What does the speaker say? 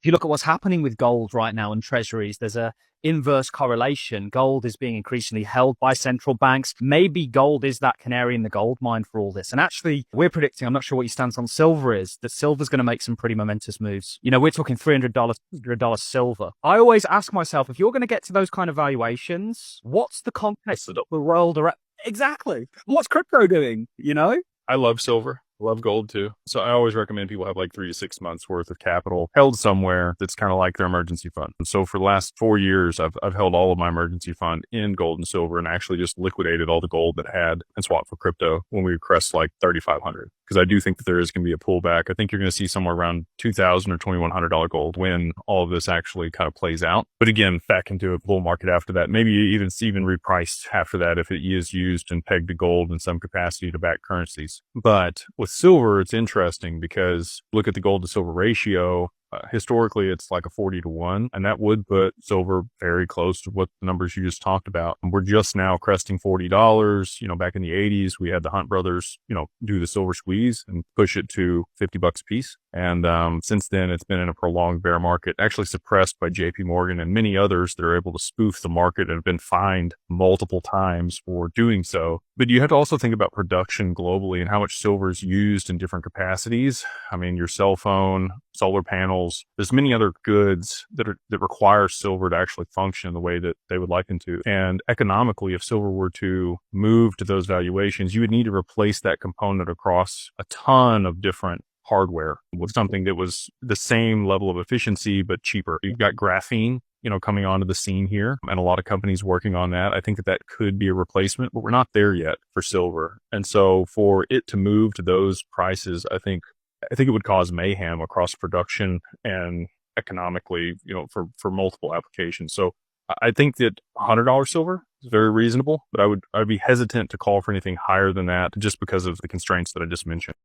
If you look at what's happening with gold right now and treasuries, there's a inverse correlation. Gold is being increasingly held by central banks. Maybe gold is that canary in the gold mine for all this. And actually, we're predicting, I'm not sure what your stance on silver is, that silver's going to make some pretty momentous moves. You know, we're talking $300 silver. I always ask myself, if you're going to get to those kind of valuations, what's the context of the world around? Exactly. What's crypto doing? You know? I love silver. Love gold too. So I always recommend people have like 3 to 6 months worth of capital held somewhere that's kind of like their emergency fund. And so for the last 4 years, I've held all of my emergency fund in gold and silver and actually just liquidated all the gold that I had and swapped for crypto when we crest like 3,500. Because I do think that there is going to be a pullback. I think you're going to see somewhere around $2,000 or $2,100 gold when all of this actually kind of plays out. But again, back into a bull market after that, maybe even repriced after that if it is used and pegged to gold in some capacity to back currencies. But with silver, it's interesting because look at the gold to silver ratio. Historically, it's like a 40-1, and that would put silver very close to what the numbers you just talked about. And we're just now cresting $40. You know, back in the 80s, we had the Hunt brothers, do the silver squeeze and push it to $50 a piece. And since then, it's been in a prolonged bear market, actually suppressed by JP Morgan and many others that are able to spoof the market and have been fined multiple times for doing so. But you have to also think about production globally and how much silver is used in different capacities. I mean, your cell phone, solar panels, there's many other goods that require silver to actually function the way that they would like them to. And economically, if silver were to move to those valuations, you would need to replace that component across a ton of different hardware with something that was the same level of efficiency, but cheaper. You've got graphene, coming onto the scene here and a lot of companies working on that. I think that could be a replacement, but we're not there yet for silver. And so for it to move to those prices, I think it would cause mayhem across production and economically, for multiple applications. So I think that $100 silver is very reasonable, but I'd be hesitant to call for anything higher than that just because of the constraints that I just mentioned.